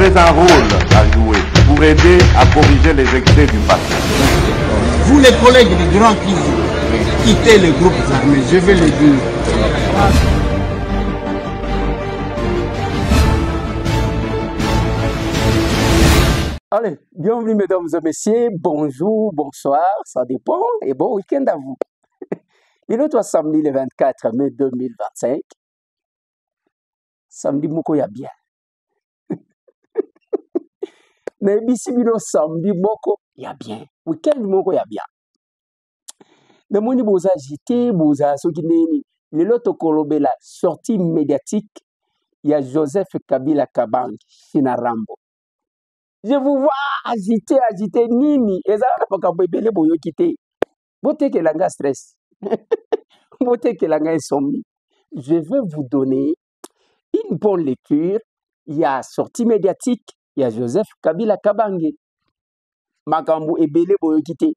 avez un rôle à jouer pour aider à corriger les excès du passé. Vous les collègues des grands qui quittez les groupes armés, je vais le dire. Allez, bienvenue mesdames et messieurs, bonjour, bonsoir, ça dépend, et bon week-end à vous. Il est samedi le 24 mai 2025. Samedi moko ya bien. Mais ici bino samedi moko ya bien. Week-end moko ya bien. Mais moni boza agité, boza soki neni. Lelo tokolobe la sortie médiatique, il y a Joseph Kabila Kabange, China Rambo. Je vous vois agité, nini. Et ça va pas bébé boyo quitter. Bote que langa stress. Bote que langa insomnie. Je vais vous donner une bonne lecture. Il y a sortie médiatique, il y a Joseph Kabila Kabange. Makambu ebele boyo quitter.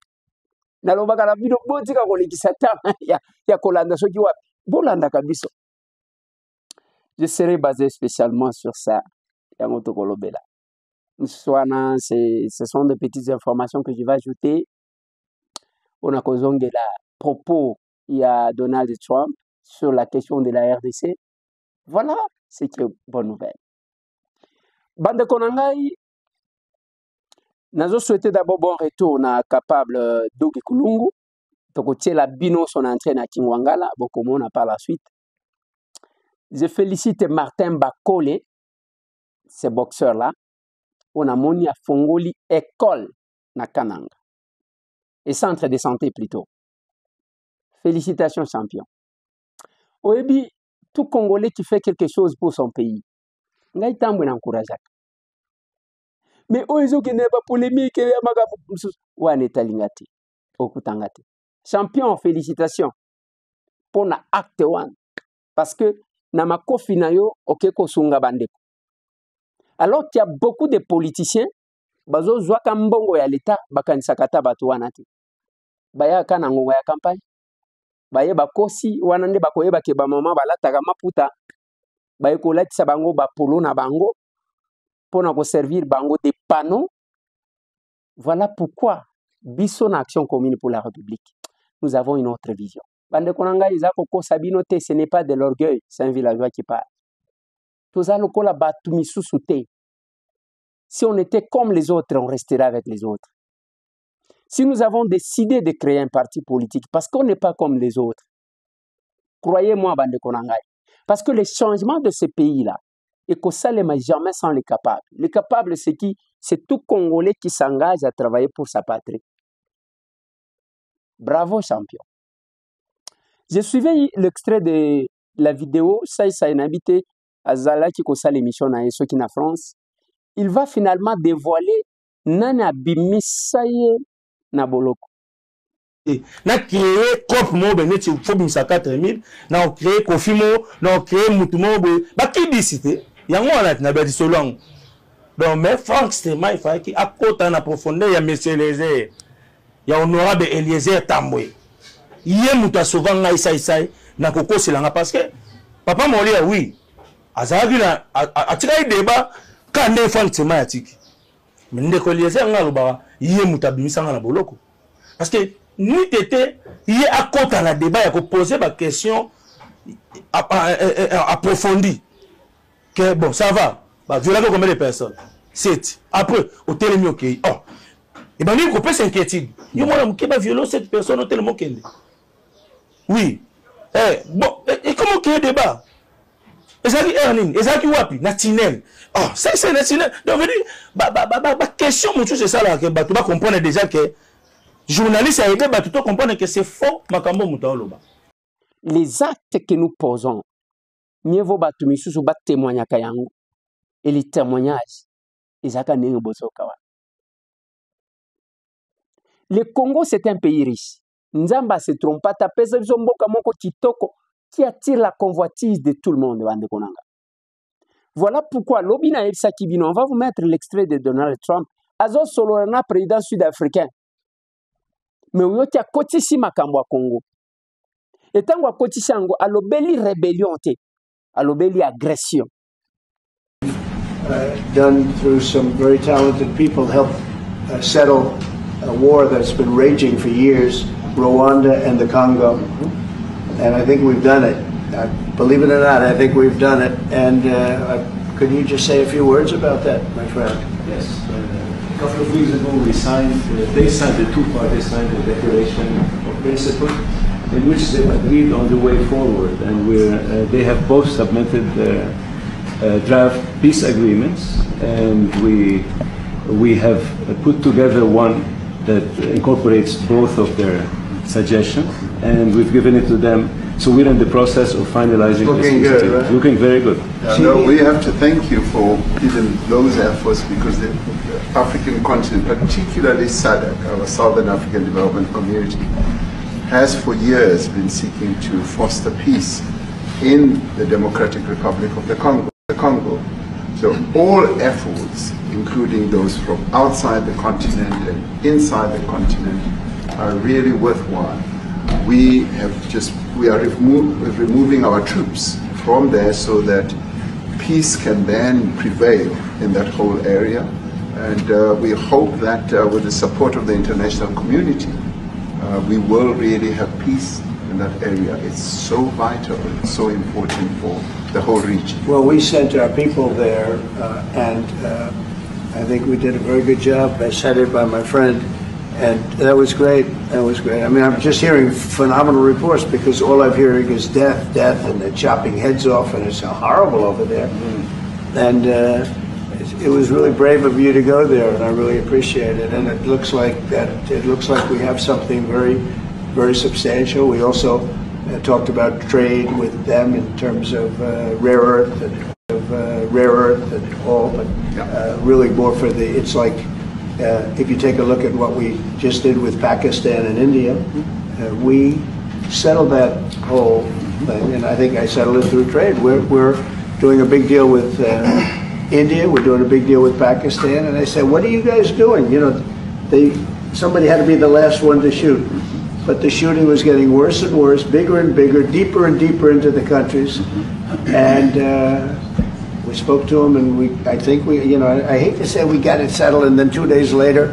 Nalobaka na bino botika kolekisa ta ya kolanda soki wapi. Bolanda kabiso. Je serai basé spécialement sur ça. Yango tokolobela. Ce sont des petites informations que je vais ajouter. On a causé de la propos, il y a Donald Trump sur la question de la RDC. Voilà, c'est une bonne nouvelle. Bande Konangai, nous souhaitons d'abord bon retour na capable Dogi Kulungu. Donc, la bino son entrée na Kingwangala, beaucoup de monde par la suite. Je félicite Martin Bakole, ce boxeur-là. On a moni a fongoli école na Kananga. Et centre de santé plutôt. Félicitations champion. Oebi, tout Congolais qui fait quelque chose pour son pays. Ngai tambo n'encourage. Mais oezo qui n'est pas polémique ya magabu wa netalingati. Okutangati. Champion, félicitations. Pour na acte 1. Parce que na makofi na yo okeko sunga bandeko. Alors qu'il y a beaucoup de politiciens, bazo zwaka mbongo ya l'État, bakanisakata batu wanati. Baya kana ngongo ya campagne. Baye bakosi wanande bakoyeba ke ba mama balataka maputa. Baye kolatisa bango ba polo na bango pona ko servir bango des panneaux. Voilà pourquoi biso na action commune pour la République. Nous avons une autre vision. Bande konanga izako ko sabino te, ce n'est pas de l'orgueil, c'est un villageois qui parle. Si on était comme les autres, on resterait avec les autres. Si nous avons décidé de créer un parti politique, parce qu'on n'est pas comme les autres, croyez-moi, Bande Konangai, parce que les changements de ces pays-là, et que ça les met jamais sans les capables. Les capables, c'est qui? C'est tout Congolais qui s'engage à travailler pour sa patrie. Bravo, champion. J'ai suivi l'extrait de la vidéo, ça a habité Azala qui a l'émission na Yeso qui na France. Il va finalement dévoiler nana bimisaye na boloko. Na créé COP mo beneti fobimisa 4000, na créé Kofimo, na créé Mutumo ba qui décide. Yango wana na bedi solong. Donc mais Franck Stéma il fallait qu'il accorde en profondeur ya monsieur Lézer. Ya honorable Eliezer Tambwe. Yé muta souvent ngai sai na koko selanga parce que papa Molia oui. Azagi na atika débat quand ne Franck Stéma yatiki. Mais ndeko Eliezer ngaloba yé muta bimisa na boloko. Parce que nous tété yé accorde na débat ya ko poser ba question approfondie. Que bon ça va. Bah violer combien de personnes? 7. Après au télémi OK. Oh. Et ben lui ko s'inquiétude. Yo moi qui va violer 7 personnes au télémo kende. Oui. Bon, et comment qu'il y a débat? Ezaki Erning, Ezaki Wapi, Natinel. Oh, c'est Natinel. Donc, question, c'est ça là, que tu vas comprendre déjà que journaliste a aidé, tu dois comprendre que c'est faux, Makambo Moutaoloba. Les actes que nous posons, mieux vaut battre sous bat témoignage kayango. Et les témoignages, Ezaka Nengo Bosokawa. Le Congo, c'est un pays riche. Nzamba se trompe pas, tapez mboka moko kitoko qui attire la convoitise de tout le monde. Voilà pourquoi l'Obina Elsa Kibino, on va vous mettre l'extrait de Donald Trump. Azo Solorana, président sud-africain. Mais où y a Kotisi Makambo Congo. Et tant que Kotisango, à l'obéli rébellion, à l'obéli agression. done through some very talented people, helped settle a war that's been raging for years, Rwanda and the Congo. And I think we've done it. Believe it or not, I think we've done it. And could you just say a few words about that, my friend? Yes. A couple of weeks ago, they signed, the two parties signed a declaration of principle in which they agreed on the way forward. And they have both submitted draft peace agreements, and we have put together one that incorporates both of their suggestions, and we've given it to them. So we're in the process of finalizing Looking this. Good, right? Looking very good. No, we have to thank you for even those efforts, because the African continent, particularly SADC, our Southern African Development Community, has for years been seeking to foster peace in the Democratic Republic of the Congo. So all efforts, including those from outside the continent and inside the continent, are really worthwhile. We are removing our troops from there so that peace can then prevail in that whole area. And we hope that with the support of the international community, we will really have peace in that area. It's so vital, it's so important for the whole region. Well, we sent our people there, and I think we did a very good job, as headed by my friend. And that was great. That was great. I mean, I'm just hearing phenomenal reports, because all I'm hearing is death, death, and they're chopping heads off, and it's horrible over there. And it was really brave of you to go there, and I really appreciate it. And it looks like we have something very, very substantial. We also talked about trade with them in terms of rare earth and all, but really more for the. It's like. If you take a look at what we just did with Pakistan and India, we settled that whole thing, and I think I settled it through trade. We're doing a big deal with India, we're doing a big deal with Pakistan, and they said, what are you guys doing? You know, somebody had to be the last one to shoot, but the shooting was getting worse and worse, bigger and bigger, deeper and deeper into the countries, and we spoke to them, and I think I hate to say we got it settled, and then 2 days later,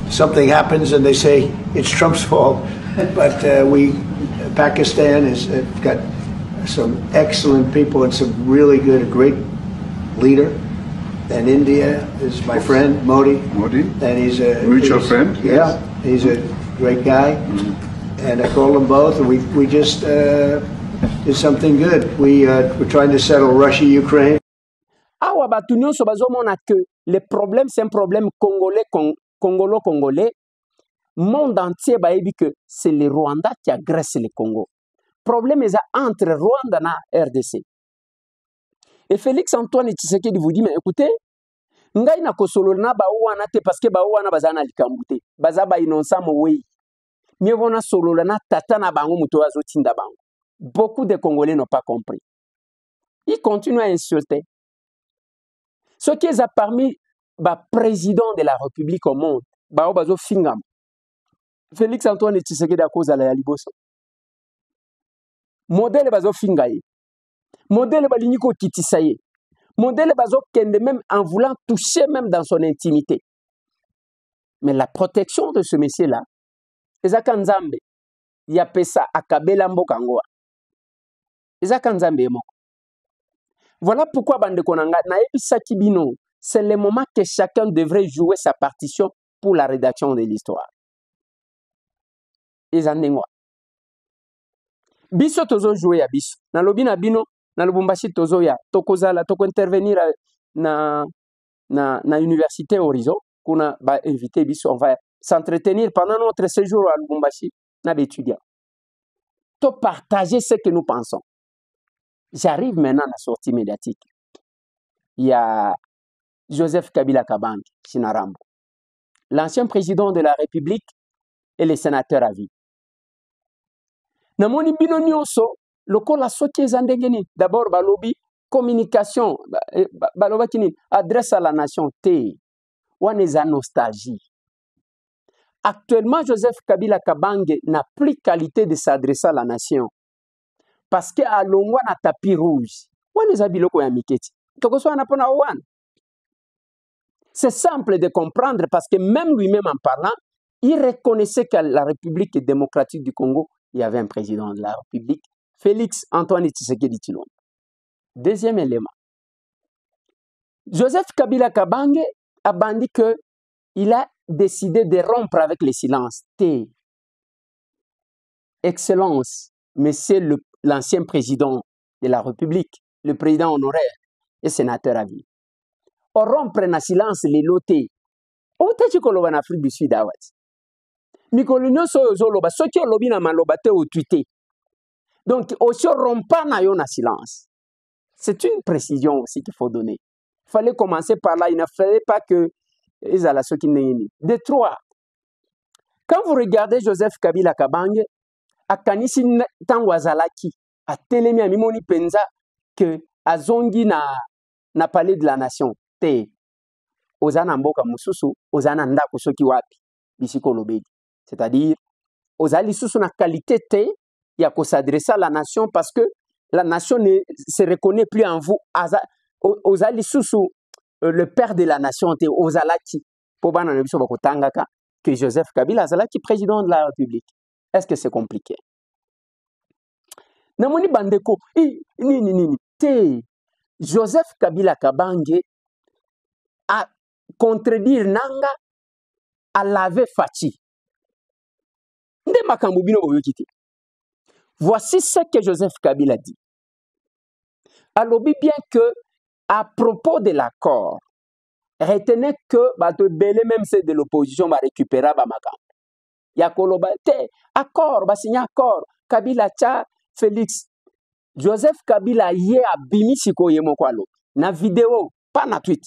something happens, and they say it's Trump's fault. But Pakistan has got some excellent people and some really good, great leader. And India is my friend Modi. And he's a mutual friend. Yeah, he's a great guy. And I called them both, and we just did something good. We're trying to settle Russia, Ukraine. Awa batu nyonso bazomona que le problème c'est un problème congolais. Monde entier bayebi que c'est le Rwanda qui agresse le Congo. Problème est entre Rwanda et RDC. Et Félix Antoine Tshisekedi vous dit mais écoutez, ngai na kosolo na ba wana te parce que ba wana bazana likambu te. Baza ba inonsa mo wei. Mieux vona solo na tata na bango muto azotinda bango. Beaucoup de Congolais n'ont pas compris. Ils continuent à insulter. Ce qui est parmi le président de la République au monde, bazo fingam. Félix Antoine Tshisekedi à cause de la liboso. Modèle bazo fingaye. Modèle baliniko kitisaye. Modèle bazo kende même en voulant toucher même dans son intimité. Mais la protection de ce monsieur-là, ezaka nzambe, ya pesa akabela mboka ngoa. Ezaka nzambe moko. Voilà pourquoi, bande konanga, c'est le moment que chacun devrait jouer sa partition pour la rédaction de l'histoire. Ezanengwa. Biso tozo jouer à biso. Na lobi na bino, na lubumbashi tozo ya. Tokozala, toko intervenir na université Horizon. Kuna ba invité biso, on va s'entretenir pendant notre séjour à Lubumbashi, na étudiants. To partager ce que nous pensons. J'arrive maintenant à la sortie médiatique. Il y a Joseph Kabila Kabange, Chinarambo, l'ancien président de la République et les sénateurs à vie. Namoni bino nyonso, lokola soki ezandengeni, d'abord balobi communication, baloba kini adresse à la nation T. Waneza nostalgie. Actuellement, Joseph Kabila Kabange n'a plus qualité de s'adresser à la nation. Parce que à l'ongwa na tapis rouge, on les a biloko ya miketi. Toko so na pona wan. C'est simple de comprendre parce que même lui-même en parlant, il reconnaissait qu'à la République démocratique du Congo, il y avait un président de la République, Félix Antoine Tshisekedi Tshilombo. Deuxième élément. Joseph Kabila Kabange a bandit qu'il a décidé de rompre avec le silence. Excellence, Monsieur l'ancien président de la République, le président honoraire et sénateur à vie. On rompre na silence les lotés. On t'a dit en Afrique du Sud. Mikolunyo so zoloba, so ki olobi na maloba te au tweeté. Donc, aussi rompa na yo na silence. C'est une précision aussi qu'il faut donner. Il fallait commencer par là. Il ne fallait pas que Ezala so ki neni. De trois. Quand vous regardez Joseph Kabila Kabange, a kanisi tango azalaki, a telemi amimoni penza que azongi na palais de la nation. Te ozana mboka mususu, ozana ndako soki wapi, bisiko lobedi. C'est-à-dire, ozali susu na qualité te, ya ko s'adresser à la nation parce que la nation ne se reconnaît plus en vous. Ozali susu, le père de la nation te, ozalaki, po bana nebiso bakotangaka, que Joseph Kabila azalaki président de la République. Est-ce que c'est compliqué? Namoni bandeko, te, Joseph Kabila Kabange a contredire nanga, a laver Fachi. Voici ce que Joseph Kabila dit. Alors bien que, à propos de l'accord, retenez que, même ceux de l'opposition va récupérer Bamakam. Yakoloba, accord, signé accord, Kabila Tcha, Félix. Joseph Kabila yé a bimi siko yemo kwalo. Na vidéo, pas na tweet.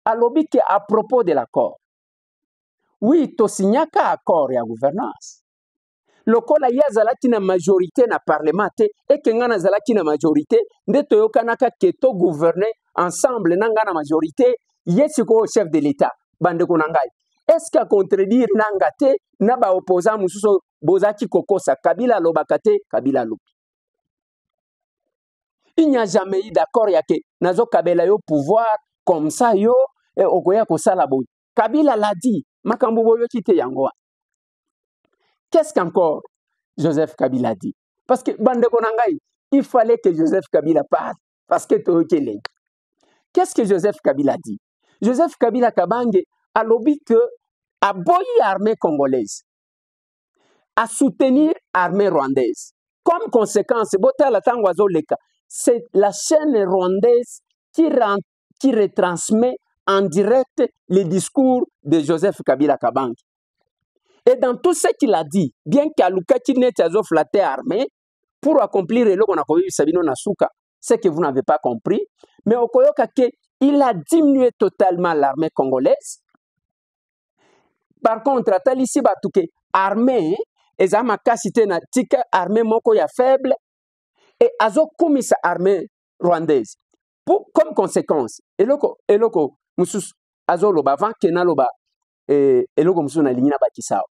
Alors bien que, à propos de l'accord, oui, to signaka accord ya gouvernance. Lokola ya zalaki na majorité na parlement et que ngana zalaki na majorité, nde toyokanaka ke to gouverner ensemble nanga na majorité, yesiko chef de l'État, bande konangai. Est-ce qu'à contredire nanga te na ba opposant mususo bozaki kokosa Kabila lobakate, Kabila lobi. Il n'y a jamais eu d'accord ya ke nazo Kabila yo pouvoir comme ça yo okoya kosala boy. Kabila l'a dit. Qu'est-ce qu'encore Joseph Kabila dit? Parce que il fallait que Joseph Kabila parle. Parce que qu'est-ce que Joseph Kabila dit? Joseph Kabila Kabange a lobby que a boyi l'armée congolaise, à soutenir l'armée rwandaise. Comme conséquence, c'est la chaîne rwandaise qui retransmet en direct les discours de Joseph Kabila Kabange. Et dans tout ce qu'il a dit, bien qu'Aluka Kinet a flatté armée pour accomplir le qu'on a connu Sabino Nasuka, ce que vous n'avez pas compris, mais Okoyoka il a diminué totalement l'armée congolaise. Par contre, Atalisi Batouke, armée, Ezamaka cité na tika armée moko ya faible, et Azo Kumisa armée rwandaise. Comme conséquence, eloko musus azoloba avant kenaloba eloko musu na lingina bakisao.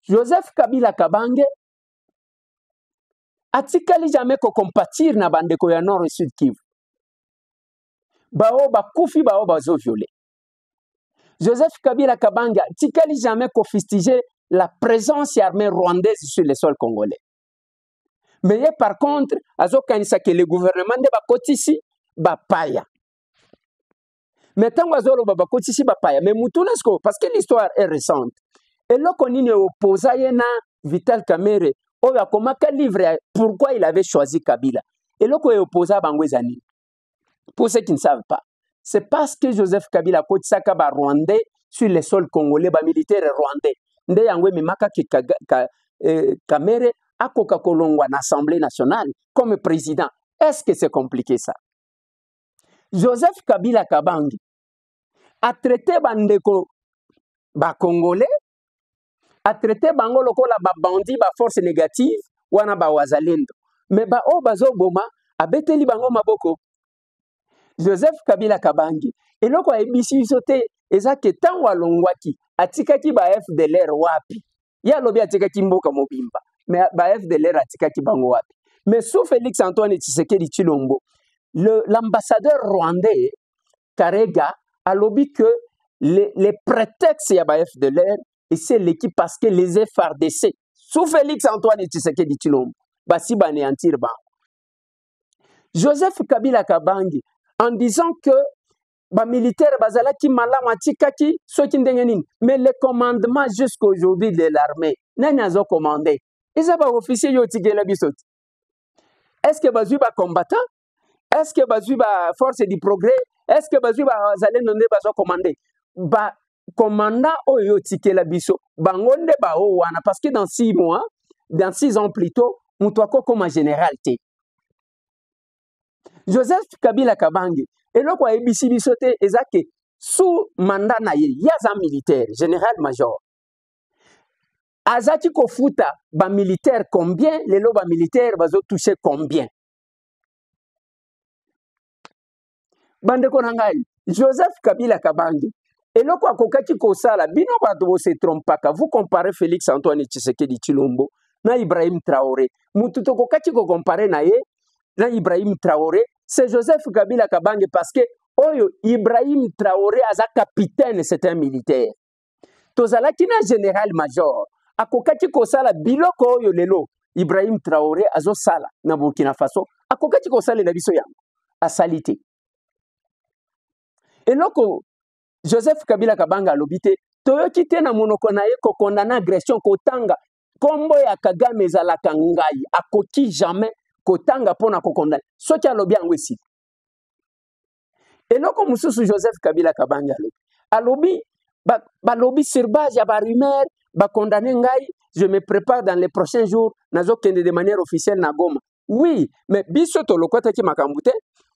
Joseph Kabila Kabange atikali jamais ko compatir na bandeko ya Nord et Sud Kivu. Bao bakufi bao bazo violé. Joseph Kabila Kabange atikali jamais ko fustiger la présence armée rwandaise sur le sol congolais. Mais par contre, azo kanisa que le gouvernement de bakotisi bapaya. Mais tant que baba kotisi bapaya, mais mutunasko parce que l'histoire est récente. Et là qu'on y oppose na Vital Kamerhe, on a comment livre pourquoi il avait choisi Kabila. Et là qu'on est opposé à Bangwezani. Pour ceux qui ne savent pas, c'est parce que Joseph Kabila kotisaka ba rwandais sur le sol congolais, ba militaire rwandais. Nde yangwe mimaka ki Kamerhe akoka kolongwa na Assemblée nationale comme président. Est-ce que c'est compliqué ça? Joseph Kabila Kabange a traité bandeko ba congolais, a traité bango lokola ba bandi ba force négative wana ba wazalendo. Mais ba o bazo boma a beteli bango maboko. Joseph Kabila Kabange eloko ebisi sote ezake tango alongwaki atikaki ba FDLR wapi. Ya lobi atikaki mboka mobimba. Mais ba FDLR atikaki bango wapi. Mais sous Félix Antoine Tshisekedi Tshilombo, l'ambassadeur rwandais, Karega, a lobby que les prétextes ya ba FDLR et c'est l'équipe parce que les FRDC sous Félix Antoine Tshisekedi Tshilombo basi banéantir ba Joseph Kabila Kabangi en disant que ba militaire bazala ki malama tikaki soki ndenge nini mais le commandement jusqu'aujourd'hui de l'armée nani azo commandé eza ba officier yo tikela bisoti est-ce que bazui ba combattant est-ce que bazui ba force du progrès est-ce que bazui ba zale nonde bazo commandé ba commandant oyo tikela biso bangonde ba o wana parce que dans 6 mois dans 6 ans plus tôt mutu comme général te Joseph Kabila Kabangi eloko ayebisi biso te eza ke sous mandat na ye yaza militaire général major azaki kofuta ba militaire combien lelo ba militaire bazo toucher combien bandeko na ngai Joseph Kabila Kabangi eloko akokaki kosala bino bato bo se trompaka vous comparez Félix Antoine Tshisekedi Tshilombo na Ibrahim Traoré mutu to kokaki ko comparer na ye na Ibrahim Traoré c'est Joseph Kabila Kabange parce que oyo Ibrahim Traoré aza capitaine c'est un militaire tozalaki na général major akokaki kosala biloko oyo lelo Ibrahim Traoré azo sala na Burkina Faso akokaki kosala na biso yango asalite eloko Joseph Kabila Kabanga alobite toyoki te na monoko na ye ko condamner agression kotanga kombo ya Kagame ezalaka ngai akoki jamais kotanga pona ko condamner soki alobi yango esi eloko mususu Joseph Kabila Kabanga alobi balobi sur base ya ba rumeur ba condamner ngai je me prépare dans les prochains jours nazo kende de manière officielle na Goma oui mais biso to lokota ki makambute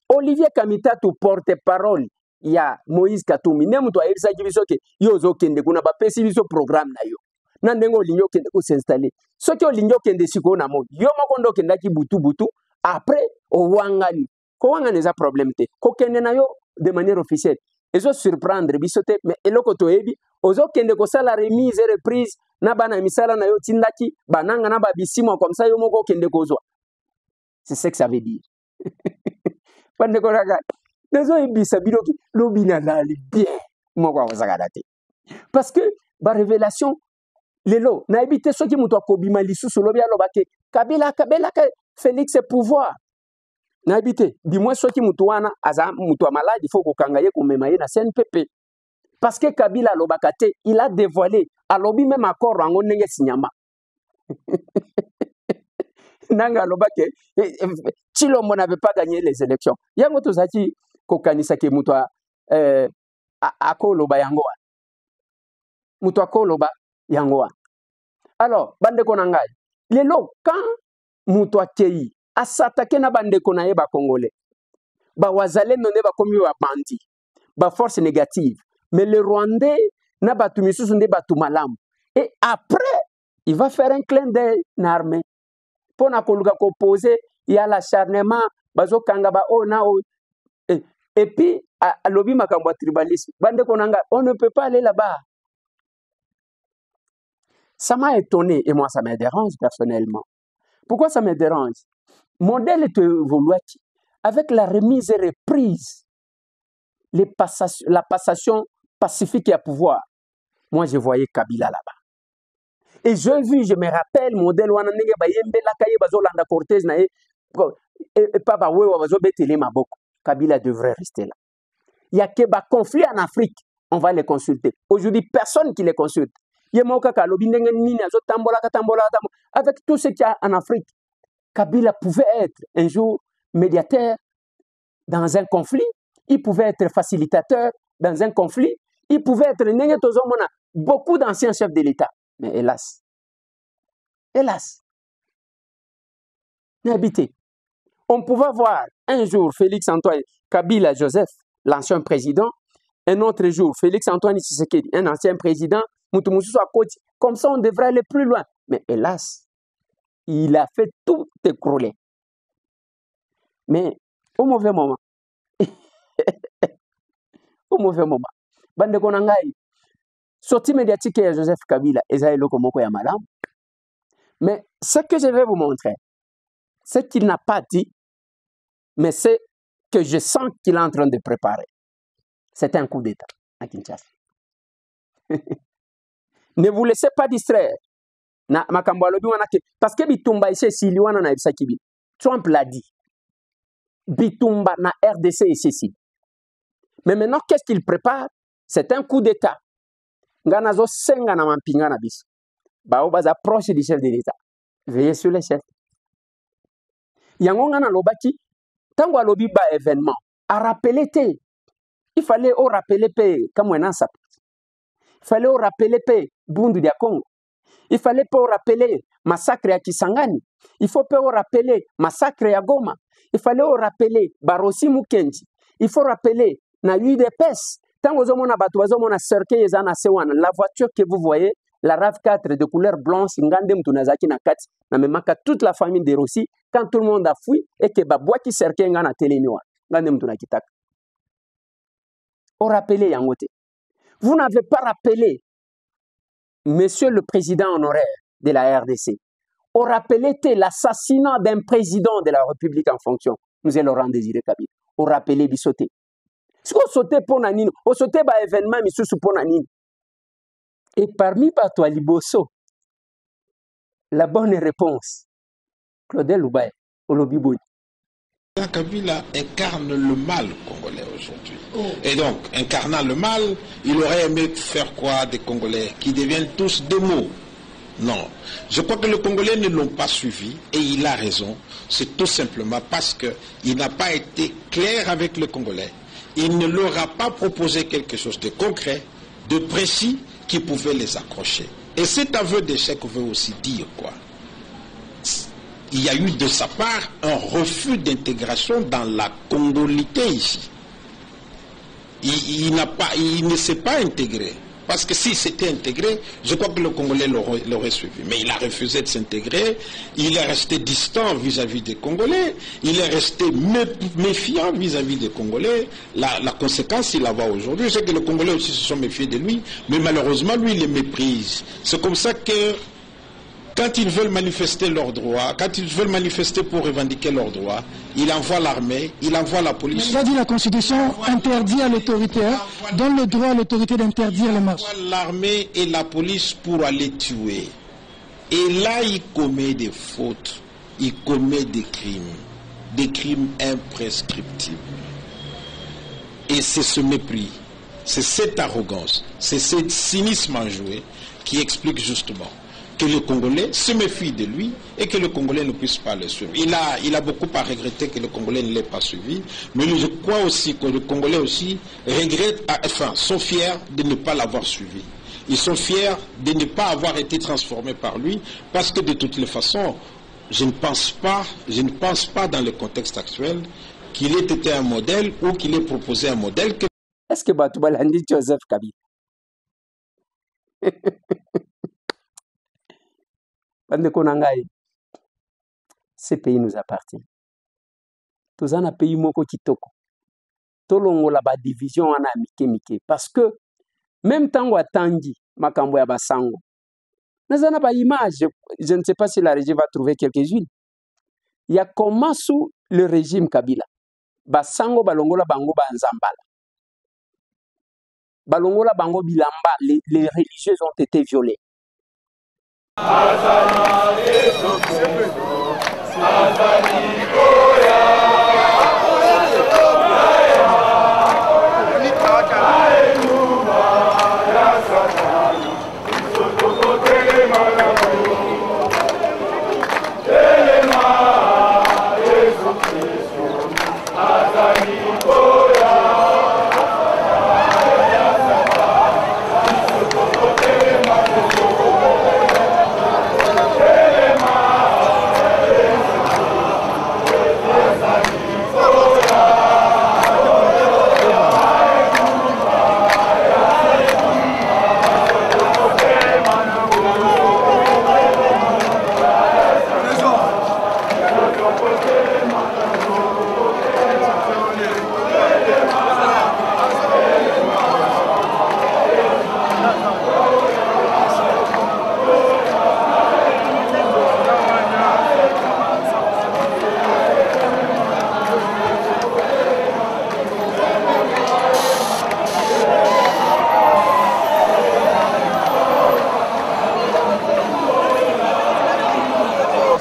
Olivier Kamitatu porte-parole ya Moïse Katumbi ne mutu ayebisa biso ke yo zo kende kuna ba pesi biso programme na yo na ndengo linyo kende ko s'installer soki olinyo kende siko na mo yo moko ndo kenda ki butu après o wangani ko wangani za problème te ko kende na yo de manière officielle ezo surprendre biso te mais eloko to yebi ozo kende ko sala remise et reprise na bana misala na yo tindaki bananga na ba bisimo comme ça yo moko kende ko zo c'est ce que ça veut dire pande ko raga nazo ebisa biloki lobina nali bien moko azaka te parce que ba révélation lelo na ebite soki mutu akobima lisusu lobi alobake Kabila ka Félix pouvoir na ebite bimwe soki mutu wana aza mutu malade faut kokanga ye komema ye na CNPP parce que Kabila alobaka te il a dévoilé alobi même accord rango ndenge sinyama nanga alobake Tshilombo n'avait pas gagné les élections yango tozaki kokanisa ke mutu akoloba yango mutu akoloba yango alors bandeko na ngai lelo quand mutu akei asatake na bandeko na ye ba congolais ba wazalendo ne ba komi ba bandi ba force négative mais le Rwandais na batu misusu nde batu malamu et après il va faire un clin d'œil na armée pour na koluka ko poser il y a l'acharnement bazo kanga ba o na o et puis alobi makambo tribalisme bandeko na ngai on ne peut pas aller là-bas. Ça m'a étonné et moi ça me dérange personnellement. Pourquoi ça me dérange? Modèle est évolué avec la remise et reprise, la passation pacifique à pouvoir. Moi je voyais Kabila là-bas. Et je me rappelle modèle wananenge ba yembe la kaye bazolanda Cortez na et pas ba wewa bazo betele maboko. Kabila devrait rester là. Il y a que ba conflit en Afrique, on va les consulter. Aujourd'hui personne qui les consulte. Avec tout ce qu'il y a en Afrique, Kabila pouvait être un jour médiateur dans un conflit, il pouvait être facilitateur dans un conflit, il pouvait être beaucoup d'anciens chefs de l'État. Mais hélas, on pouvait voir un jour Félix Antoine Kabila Joseph, l'ancien président, un autre jour Félix Antoine Tshisekedi, un ancien président, comme ça on devrait aller plus loin. Mais hélas, il a fait tout écrouler. Mais au mauvais moment, bande konangai, sortie médiatique de Joseph Kabila, mais ce que je vais vous montrer, c'est qu'il n'a pas dit, mais c'est que je sens qu'il est en train de préparer. C'était un coup d'État à Kinshasa. Ne vous laissez pas distraire. Parce que Bitumba ici, Siliwana na Ibsakibi. Trump l'a dit. Bitumba na RDC ici. Mais maintenant, qu'est-ce qu'il prépare? C'est un coup d'État. Nganazo senga na mampinga na bis. Bao baza proche du chef de l'État. Veillez sur les chefs. Yango ngana lobaki, tango alobi ba événement, a rappelé te. Il fallait au rappeler pe kamwena sap. Il fallait au rappeler pe Bundu dia Congo. Il fallait pas au rappeler massacre à Kisangani. Il faut pas au rappeler massacre à Goma. Il fallait au rappeler Barosi Mukenji. Il faut rappeler na UDPS. Tango zomona batu bazomona cercueil ezana sewana. La voiture que vous voyez, la RAV4 de couleur blanche, ngande mtunazaki na kati, na memaka toute la famille de Rossi, quand tout le monde a fui, et que babouaki cercueil ngana telemiwa, ngande mtunakitaka. Au rappelé yangote. Vous n'avez pas rappelé, monsieur le président honoraire de la RDC, au rappelé l'assassinat d'un président de la République en fonction, nous allons Laurent Désiré Kabila. Au rappelé bisoté. Si on sautait pour Nanine, on sautait par événement, mais sous pour Nanine. Et parmi Patois Liboso, la bonne réponse, Claudel Loubaye, Olobiboui. Kabila incarne le mal congolais aujourd'hui. Et donc, incarnant le mal, il aurait aimé faire quoi des Congolais qui deviennent tous des mots? Non. Je crois que les Congolais ne l'ont pas suivi et il a raison. C'est tout simplement parce qu'il n'a pas été clair avec les Congolais. Il ne leur a pas proposé quelque chose de concret, de précis, qui pouvait les accrocher. Et cet aveu d'échec veut aussi dire quoi? Il y a eu de sa part un refus d'intégration dans la congolité ici. Il ne s'est pas intégré. Parce que s'il s'était intégré, je crois que le Congolais l'aurait suivi. Mais il a refusé de s'intégrer, il est resté distant vis-à-vis des Congolais, il est resté méfiant vis-à-vis des Congolais. La conséquence, il la voit aujourd'hui, c'est que les Congolais aussi se sont méfiés de lui, mais malheureusement, lui, il les méprise. C'est comme ça que quand ils veulent manifester leurs droits, quand ils veulent manifester pour revendiquer leurs droits, il envoie l'armée, il envoie la police. Il a dit la Constitution interdit à l'autorité, donne le droit à l'autorité d'interdire les marches. Il envoie l'armée et la police pour aller tuer. Et là, il commet des fautes, il commet des crimes imprescriptibles. Et c'est ce mépris, c'est cette arrogance, c'est ce cynisme enjoué qui explique justement que le Congolais se méfie de lui et que le Congolais ne puisse pas le suivre. Il a beaucoup à regretter que le Congolais ne l'ait pas suivi, mais je crois aussi que le Congolais aussi sont fiers de ne pas l'avoir suivi. Ils sont fiers de ne pas avoir été transformés par lui, parce que de toutes les façons, je ne pense pas dans le contexte actuel qu'il ait été un modèle ou qu'il ait proposé un modèle. Est-ce que Batoubalandi Joseph Kabila? Ce pays nous appartient. Tous un pays moko kitoko. Tolongo la ba division ana mike. Parce que même tango atangi makambo ya basango. Nazana ba image, je ne sais pas si la régie va trouver quelques-unes. Il y a comment sous le régime Kabila. Basango balongola bango ba nzambala. Balongola bango bilamba, les religieuses ont été violées.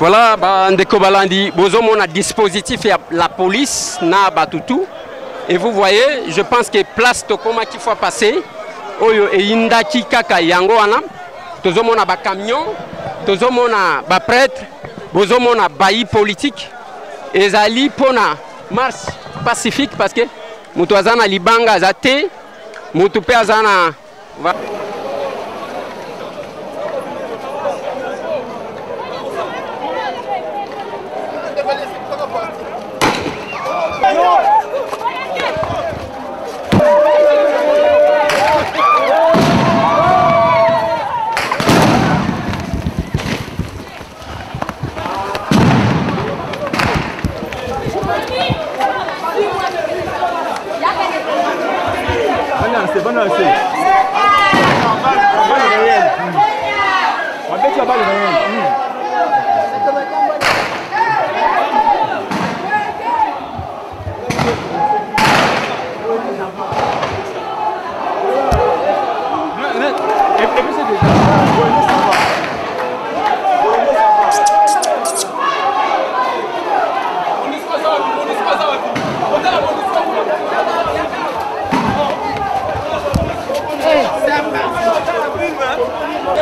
Voilà, ndeko balandi, bozomo on a dispositif et la police na batutu. Et vous voyez, je pense que place tokoma qu'il faut passer. Oyo e indaki kaka yango wana. Tozomo na ba camion, tozomo na ba prêtre, bozomo na bailli politique. Ezali pona marche pacifique parce que mutu azana libanga azate, mutu pe azana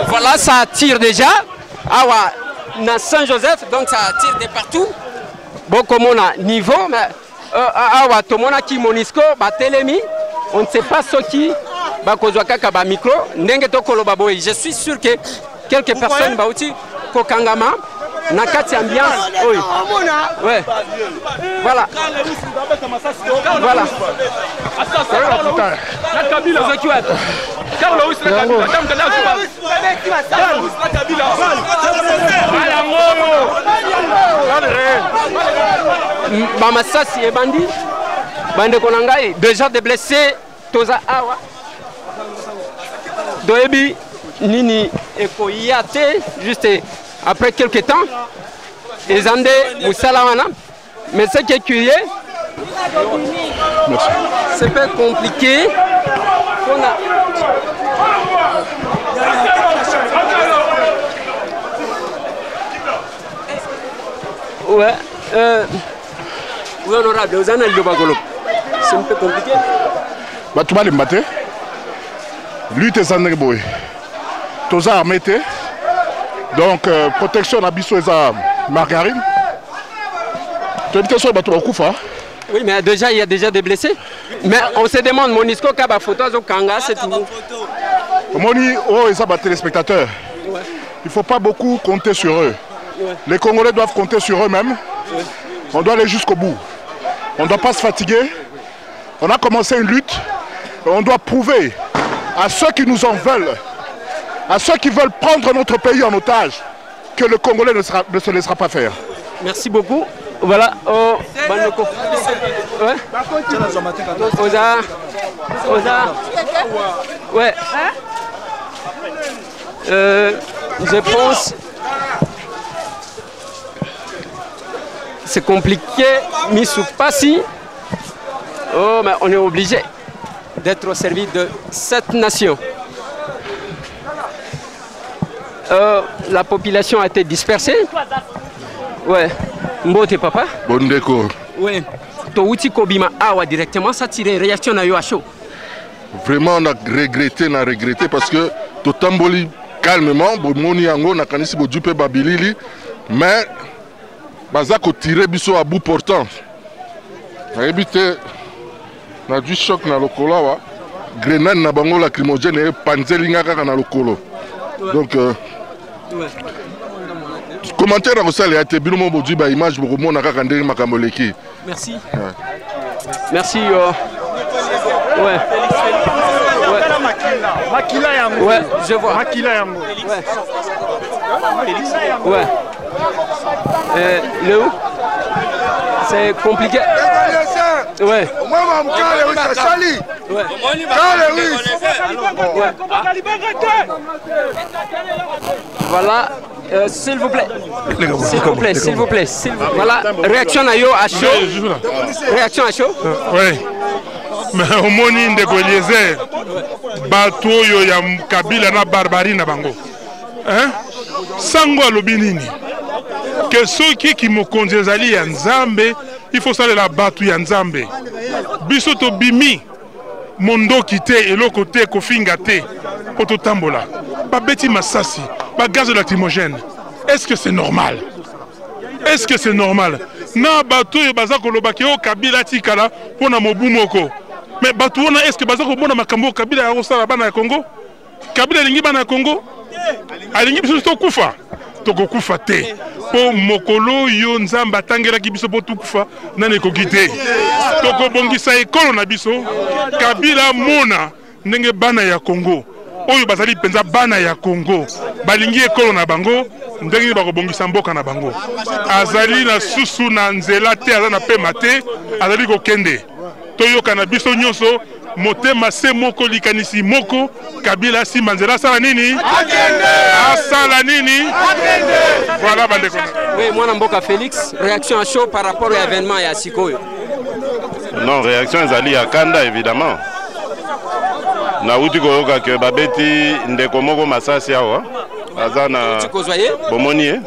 Voilà, ça tire déjà. Ah ouais, dans Saint-Joseph, donc ça tire de partout. Bon, comme on a niveau, mais ah ouais, tout le monde qui monisco, télémi, on ne sait pas ce qui, micro, je suis sûr que quelques personnes, kokangama, nakati ambiance, oui. Ouais. Voilà. Voilà. Mamasasi et Bandi, Bande Konangai, déjà des blessés, Toza Awa, Doebi, Nini et Koyate, juste après quelques temps, et Zande Moussalawana, mais ce qui est curieux, c'est pas compliqué. Ouais, honorable, vous en avez le bagolo. C'est un peu compliqué. Bah, tu vas les mater. Lutte sans négocier. Tous armés. Donc, protection à Bissou et à Margarine. Tu as dit que tu as un oui, mais déjà, il y a déjà des blessés. Mais on se demande, Monisco, Kaba photo, Kanga, c'est tout. Moni, oh, et ça, téléspectateurs. Ouais. Il ne faut pas beaucoup compter sur eux. Ouais. Les Congolais doivent compter sur eux-mêmes. Ouais. On doit aller jusqu'au bout. On ne doit pas se fatiguer. On a commencé une lutte. On doit prouver à ceux qui nous en veulent, à ceux qui veulent prendre notre pays en otage, que le Congolais ne se laissera pas faire. Merci beaucoup. Voilà. Oh, Banoko. Ouais. Oza. Ouais. Je pense. C'est compliqué. Missou Passi. Oh, mais on est obligé d'être au service de cette nation. La population a été dispersée. Ouais. Mbote papa. Bondeko. Oui. Touti Kobima Awa directement, ça tire réaction à Yoacho. Vraiment, on a regretté parce que tout tamboli calmement, Bomoni Yango, Nakanisi Bodupe Babilili, mais Bazako tiré biso à bout portant. On a évité, on a du choc dans le colo, grenade na bango lacrymogène et panzelinga kaka na le colo. Donc, commentaire à ça, il y a été bien image pour moi Makamoleki. Merci. Merci. Ouais. Makila Yango. Ouais, je vois. Makila Yango. Ouais. Le où? C'est compliqué. Ouais. Voilà. S'il vous plaît. S'il vous plaît. Voilà. Réaction à yo à chaud. Réaction à chaud. Oui. Mais au moni de Eliezer, bateau yo ya Kabila na barbarie na bango. Hein? Sango alobinini. que ceux qui me conduisent à Nzambe, il faut saluer la batu ya Nzambe. Bisoto bimi, mondo kité et l'autre côté kofinga te, poto tambola. Ba beti masasi, ba gaz lacrymogène. Est-ce que c'est normal? Est-ce que c'est normal? Na batu et bazako lobaki o kabila tikala pona mobumoko. Mais batu wana est-ce que bazako bona makambo kabila ya osala bana ya Congo? Kabila lingi bana ya Congo? Alingi biso to kufa. Toko kufa te. Po mokolo yo Nzamba tangela ki biso po tukufa nane ko kite. Toko bongisa ekolo na biso. Kabila mona ndenge bana ya Congo. Oyo bazali penza bana ya Congo. Balingi ekolo na bango. Ndenge bako bongisa mboka na bango. Azali na susu na nzela te azana pe mate. Azali ko kende. Toyo kana biso nyonso. Motema se moko likanisi moko Kabila si manzela sala nini asala nini voilà bandeko. Oui, mwana mboka Félix, réaction à chaud par rapport à l'événement ya sikoyo. Non, réaction ezali ya kanda évidemment. Na uti koyoka ke babeti ndeko moko masasi awa azana bomoni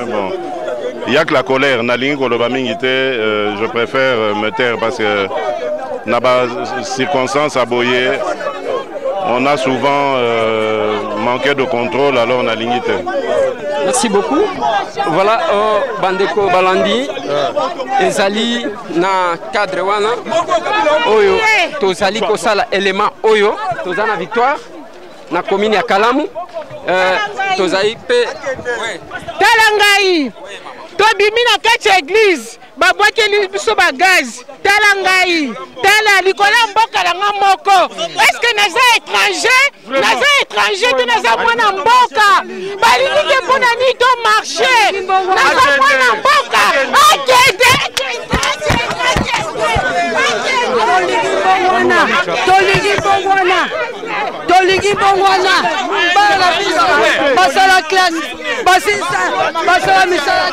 bon. Il y a que la colère na lingi koloba mingi te, je préfère me taire parce que dans les circonstances aboyées, on a souvent manqué de contrôle, alors on a limité. Merci beaucoup. Voilà, Bandeko Balandi, Ezali na cadre wana, Oyo, Tozali Kosala élément Oyo, Tozana victoire, na commune ya Kalamu, Tozali P. Talangai, Tobimi na kati église. Babwakeli biso ba gaz tala ngai tala likola mboka la moko. Est-ce que naza étranger te naza mwana mboka balingi ke pona ni to marché naza mwana mboka akende toligi bongwana bala basala classe basala misala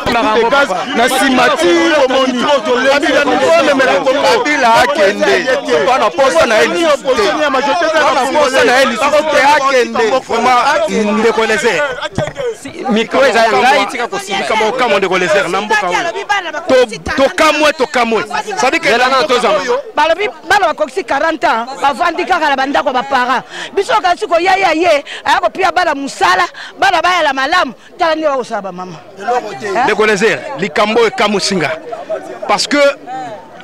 na simati omoni kabila nivone mela kabila akende bana posa na eli bana posa na eli akende vraiment ndeko leser micro eza ngai tika kosika kama ndeko leser na mboka to kamwe sabi ke na toza balobi bana bakoksi 40 ans bavandi kaka na bandako bapara biso kasi ko yaya ye ayako pia bana musala bana baya la malamu tala ndio osaba mama ndeko leser likambo ekamusinga parce que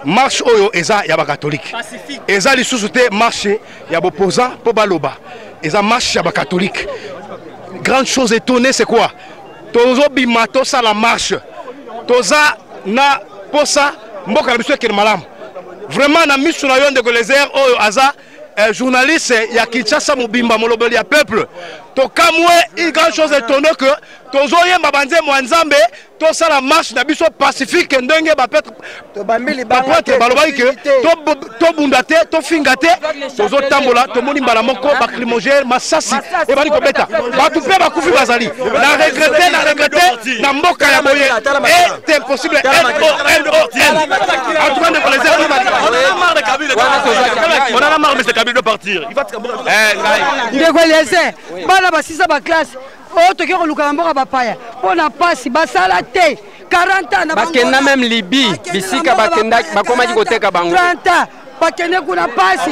marche oyo eza ya ba catholique eza lisusu te marche ya boposa po baloba eza marche ya ba catholique. Grande chose étonnée c'est quoi? Tozo bimato sa la marche toza na posa mboka biso ke malamu vraiment na misu na yo ndeko leser oyo aza journaliste ya Kinshasa mobimba molobeli ya peuple to kamwe une grande chose étonnée que tozo yemba banze mwanzambe to sala marche na biso pacifique ndenge ba peut to bambili ba peut balobaki que to bundate to fingate tozo tambola to moni mbala moko ba climogène masasi e bali ko beta ba tu pe ba kufi bazali na regretter na mboka ya boye et c'est impossible en tout cas de les on a marre de Kabila de partir il va ndeko lese bana basisa ba classe o to ke ko luka mboka bapaya pona pasi basala te 40 ans na bakenda même Libye bisika bakenda bakoma koteka bango 30 ans bakende kuna pasi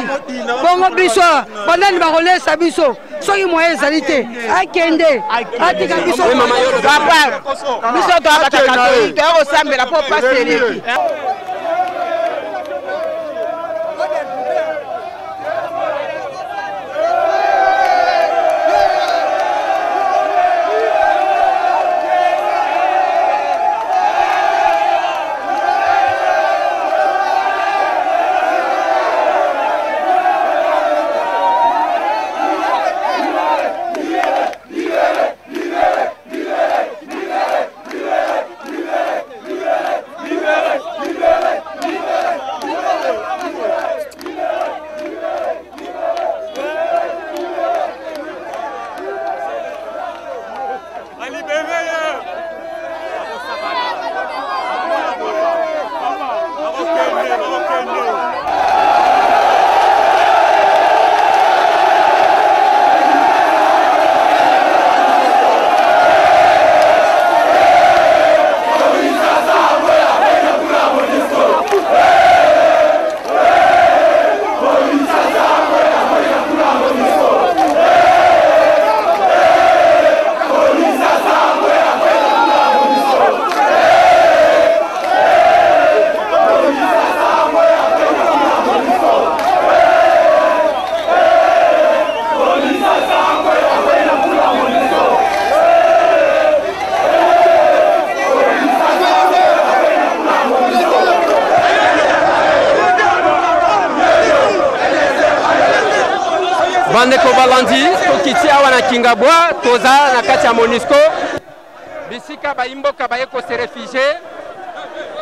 bongo biso bandani bakolesa biso soki moyen ezali te akende atika biso papa biso to abataka to osambela po pasi eleki. bandeko balandi tokiti awa na Kingabwa toza na kati ya Monisco bisika baimboka baye ko se réfugier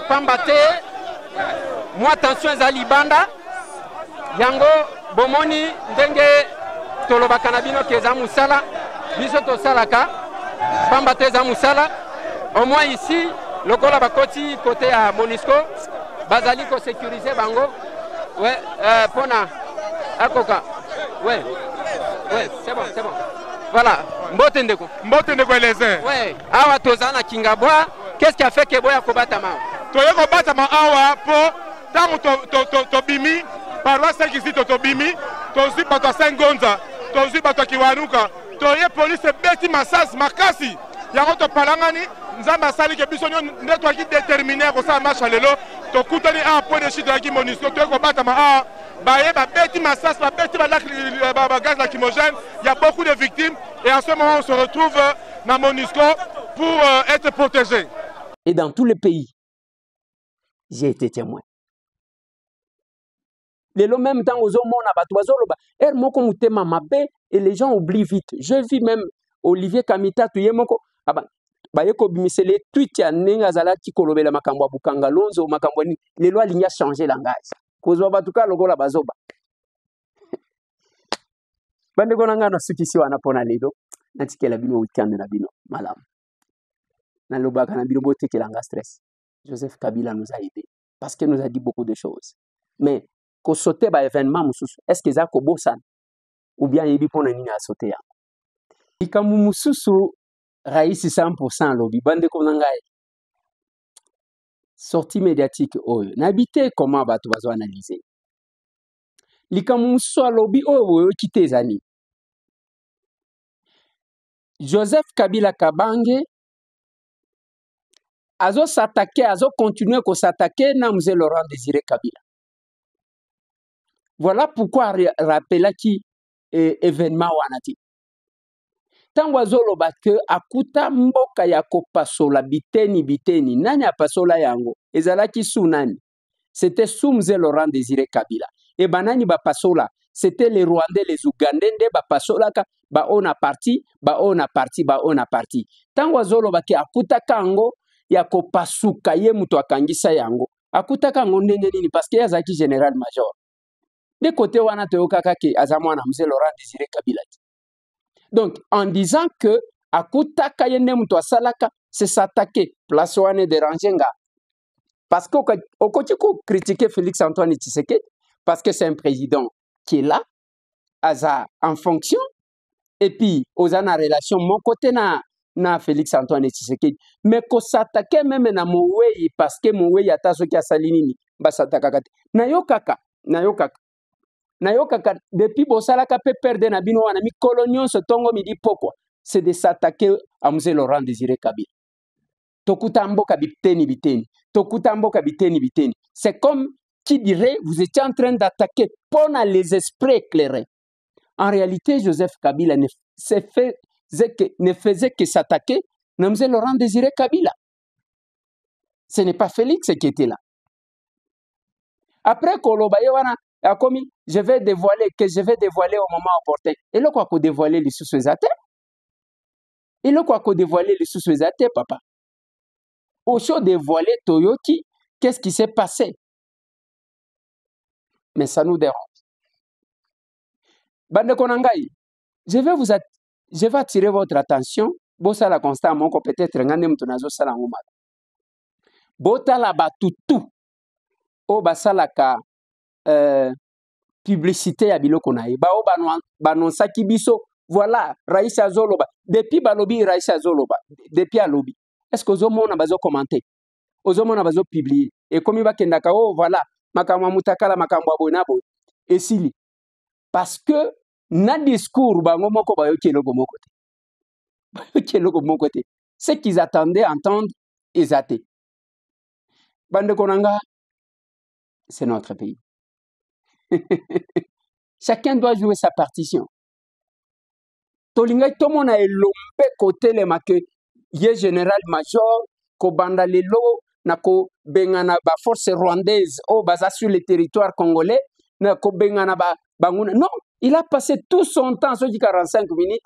pamba te moi tension ezali libanda yango bomoni ndenge tolobaka na bino ke eza musala biso tosalaka pamba te eza musala au moins ici lokola bakoti côté ya Monisco bazali ko sécuriser bango ouais pona akoka ouais c'est bon voilà mbote ndeko eleze ouais awa toza na Kingabwa qu'est-ce qui a fait que boya kobatama toye kobatama awa po tango to bimi paroisse ici to bimi to zi bato Sengonza to zi bato Kiwanuka toye police beti masas makasi yango to palangani nzamba sali ke biso nde to ki déterminer ko sa marche lelo to kutani a point de chute ki Monisco to ko batama a baye ba beti masas ba beti ba gaz lacrymogène, il y a beaucoup de victimes et en ce moment on se retrouve dans Monisco pour être protégé. Et dans tous les pays j'ai été témoin. Le même temps aux hommes on a batouazoloba er moko mutema mabe et les gens oublient vite. Je vis même Olivier Kamita tuye moko aba bayeko bimisele tweet ya nenga zala kikolobela makambo bukanga lonzo makambo ni les lois linya changer langage kozwa batuka lokola bazoba bande konanga na sukisi wana pona lelo natikela bino weekend na bino malam na lobaka na bino botekelanga stress. Joseph Kabila nous a aidés parce qu'il nous a dit beaucoup de choses mais ko sauter ba événement mususu est-ce que za ko bosan ou bien yebi pona nini a sauter ya ikamu mususu raisi 100% lobby bande ko nangai sortie médiatique oyo n'habité comment bato bazo analyser likamu mususu lobby oyo kité zani Joseph Kabila Kabange azo s'attaquer azo continuer ko s'attaquer na mzee Laurent Désiré Kabila. Voilà pourquoi rappela qui événement wanati. Tango azoloba ke akuta mboka ya kopasola biteni nani apasola yango ezalaki sous nani c'était sous mzee Laurent Désiré Kabila et banani ba pasola c'était les Rwandais les Ougandais nde ba pasola ka ba on a parti tango azoloba ke akuta kango ya kopasuka ye muto akangisa yango akuta kango ndenge nini parce que yazaki général major de côté wana toyokaka ke azamwana mzee Laurent Désiré Kabila. Donc en disant que akuta kayende muto asalaka c'est s'attaquer place wane déranger nga parce que okotiko critiquer Félix Antoine Tshisekedi parce que c'est un président qui est là aza en fonction et puis ozana relation mon côté na Félix Antoine Tshisekedi mais ko s'attaquer même na Mouwei parce que Mouwei ataso ki asali nini ba s'attaquer nayokaka depuis bosalaka pe perdre na bino wana mi colonion ce tongo mi di pourquoi c'est de s'attaquer à mzee Laurent Désiré Kabila tokuta mboka biteni c'est comme qui dirait vous étiez en train d'attaquer pona les esprits éclairés. En réalité Joseph Kabila ne faisait que s'attaquer à mzee Laurent Désiré Kabila. Ce n'est pas Félix qui était là. Après Kolobaye wana comme je vais dévoiler au moment opportun. Et là quoi qu'on dévoiler les sous-sous-athées. Papa. Au show dévoiler Toyoki, qu'est-ce qui s'est passé? Mais ça nous dérange. Bande Konangai, je vais attirer votre attention. Bosa la constat mon peut-être ngane mtunazo sala ngoma. Bota la batutu. O basala ka publicité ya biloko na ye bao banonsaki biso voilà Raïssa Zoloba depuis balobi Raïssa Zoloba depuis alobi est-ce que ozomona bazo commenter ozomona bazo publier et comme bakendaka oh voilà makamwa mutakala makamwa bonabo esili parce que na discours bango moko bayoki eloko moko te ce qu'ils attendaient entendre ezate bande konanga c'est notre pays. Chacun doit jouer sa partition. Tolinga tomona elombe côté le make ye général major ko banda lelo na ko bengana ba force rwandaise o baza sur le territoire congolais na ko bengana ba banguna non Il a passé tout son temps, sur 45 minutes,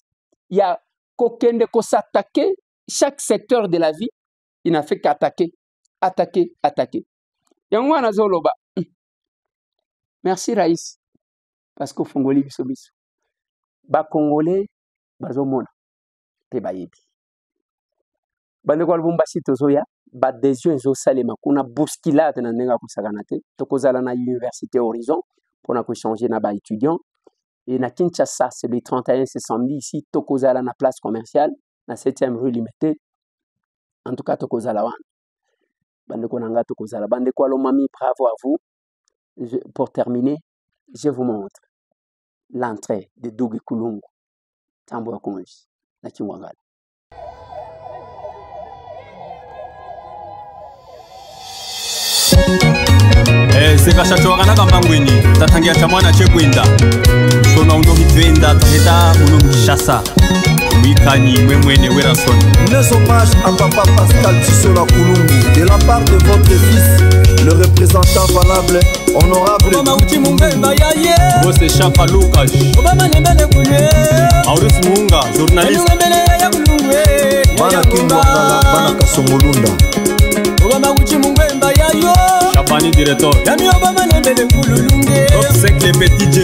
il y a qu'aucun s'attaquer, chaque secteur de la vie, il n'a fait qu'attaquer, attaquer, attaquer. Yangwana Zoloba. Merci Raïs. Parce que Fongoli bisobiso. Ba Congolais, bazomona. Te bayebi. Bande kwa Lubumbashi tozoya, ba desio ezo salema kuna bousculade na nenga kusakana te. Tokozala na Université Horizon pour na changer na ba étudiant. Et na Kinshasa, c'est le 31, c'est samedi ici, tokozala na place commerciale, na 7e rue Limité. En tout cas, tokozala wana. Bande kwa nanga tokozala. Bande kwa Lomami, bravo à vous. Pour terminer, je vous montre l'entrée de Dougi Kulungu, Tambo Akonji, na Kimwangala. sekashachorana kambangweni tatangia chamwana chekwenda shona uno mitwenda taheta uno mkishasa wikani mwemwene werasoni. Les hommages à Papa Pascal Tissola Kulungu de la part de votre fils, le représentant valable, honorable Bosse Chapa Lucas Aurus Munga, journaliste Bana Kindwangala, Bana Kasongolunda Chapani directeur Top sec les petits J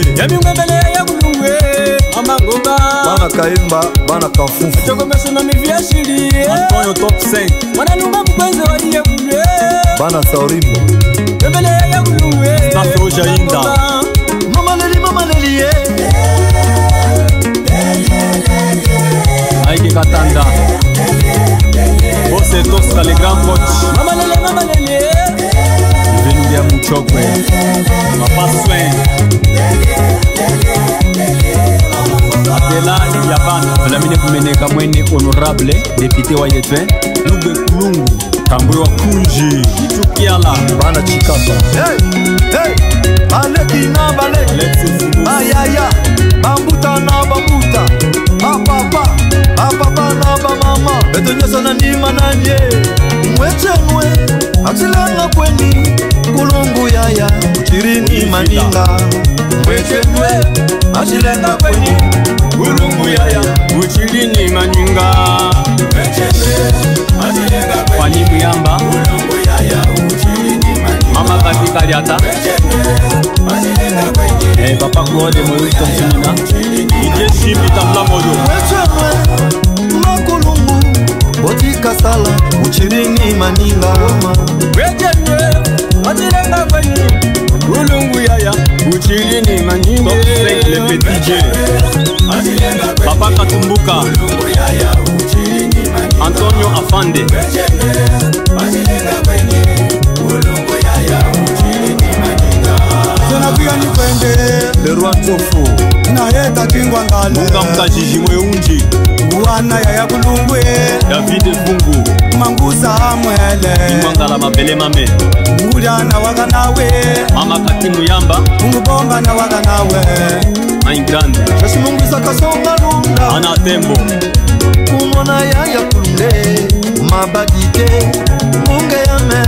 Bana Kaimba, Bana Kafufu Antonio top 5 Bana Sauribo Stafro Jainda Mama Leli Aiki Katanda Bosse Tosca les grands coachs Venudia Muchokwe Papa Soin Adela Yabana Lamine Kumeneka Mwene honorable député wa Yetwe Lube Kulungu Tambwe wa Kunji Itukiala Bana Chikapa Hey Balekina balek Ayaya Bambuta na bambuta Apapa Apapa na bamama Beto nyeso na ndima nanye Mwechenwe Aksilanga kweni Kulungu yaya Chirini maninga Mwechenwe Aksilanga kweni Kulungu yaya Uchirini maninga Mwechenwe Aksilanga kweni Kwani Muyamba Kulungu yaya Uchirini maninga Mama katika liata Papa Claude Moïse Tomsinina Ije Shimbi Tamla Moyo Mwechenwe Makulungu Botika sala Uchirini maninga Mwechenwe Akilenga kweni Kulungu yaya Uchirini maninga Top 5 les petits J Papa Katumbuka Antonio Afande Le roi Nzofo Naeta Kingwangala Munga mkajiji mweunji Wana ya Kulungwe David Fungu Mangusa Mwele Kingwangala mapele mame Ngujana wakanawe Mama Katimu Yamba Ngubomba na wakanawe Main grande Jesu Mungu Sakasonga Lunda Ana Tembo Kumona ya Kulunde Mabadike Munge yame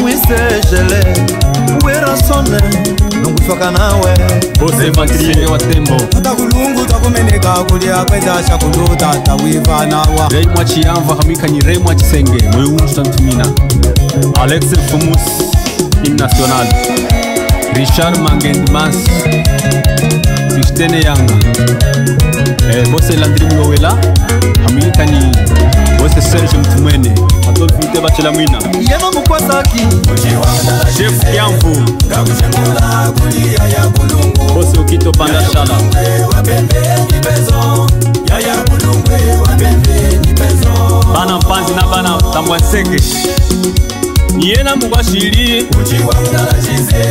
Mwise jele Wera sone Nunguswaka nawe Bose Patriye wa Tembo Takulungu takumeneka kulia kwenda shakulu tata wivanawa Reimwa Chiamva hamikani Reimwa Chisenge Mweunju Tantumina Alex Fumus Hymne National Richard Mangendimas Christine Yanga Bose Landry Mwowela hamikani Bose Serge Mtumwene Adolf Mute Bachela Mwina Yema Mukwasaki Chef Kiamvu Bose Okito Panda Shala Bana Mpanzi na Bana Tambwanseke Yena Mugashiri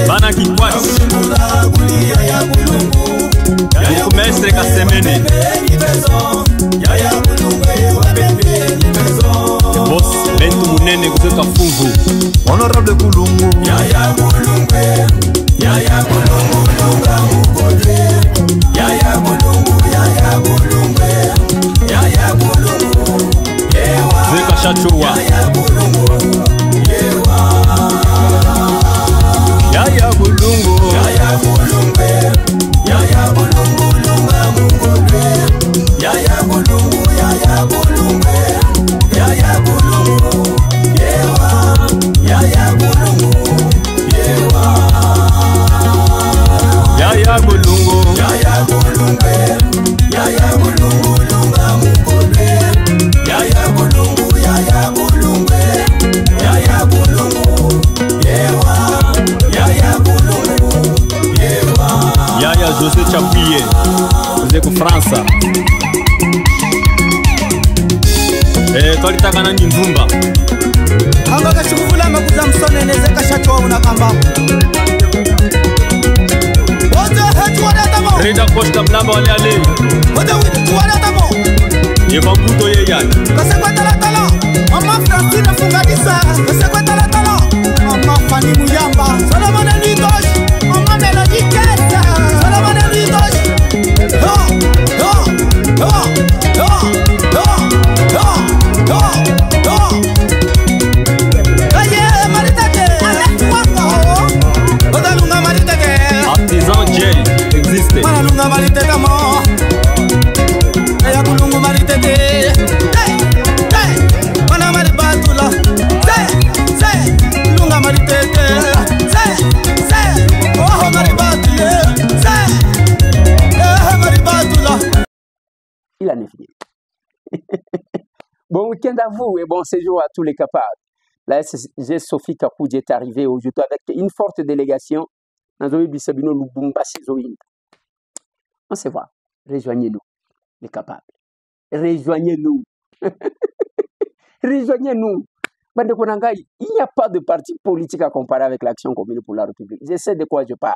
Bana Kikwati Mukumestre Kasemene Boss Bentu Munene kutoka Fungu Honorable Kulungu Yaya Kulungwe Yaya Kulungu Lunga Mukodwe Yaya Kulungu Yaya Kulungwe Yaya Kulungu Yewa Zeka Shachuwa Yaya Kulungu Yewa Yaya Kulungu Yaya Kulungwe Yaya Kulungu France. Twalitakana Nzumba. Anga kashukuvula makuza msone neze kashatua unakamba. Reda Costa Blamba wale ale. Yevambuto ye yani. Kasekwa tala. Mama Francine Fungadisa. Kasekwa tala. Mama Fanny Muyamba. Solomon Lidosh. Mama Melody Kessa. Solomon Lidosh. Artisan J existe. Manalunga maritete mo. Aya kulungu maritete. Mana maribatula. Lunga maritete. Oh maribatule. Maribatula. Il en est fini. Bon week-end à vous et bon séjour à tous les capables. La SG Sophie Kapoudi est arrivée aujourd'hui avec une forte délégation. On se voit. Rejoignez-nous, les capables. Rejoignez-nous. Rejoignez-nous. Il n'y a pas de parti politique à comparer avec l'Action commune pour la République. Je sais de quoi je parle.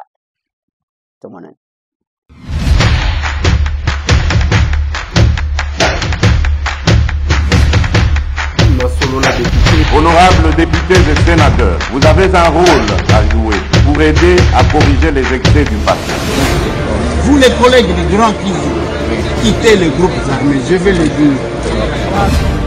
Honorables députés et sénateurs, vous avez un rôle à jouer pour aider à corriger les excès du passé. Vous les collègues des grands qui quittez les groupes armés, je vais le dire.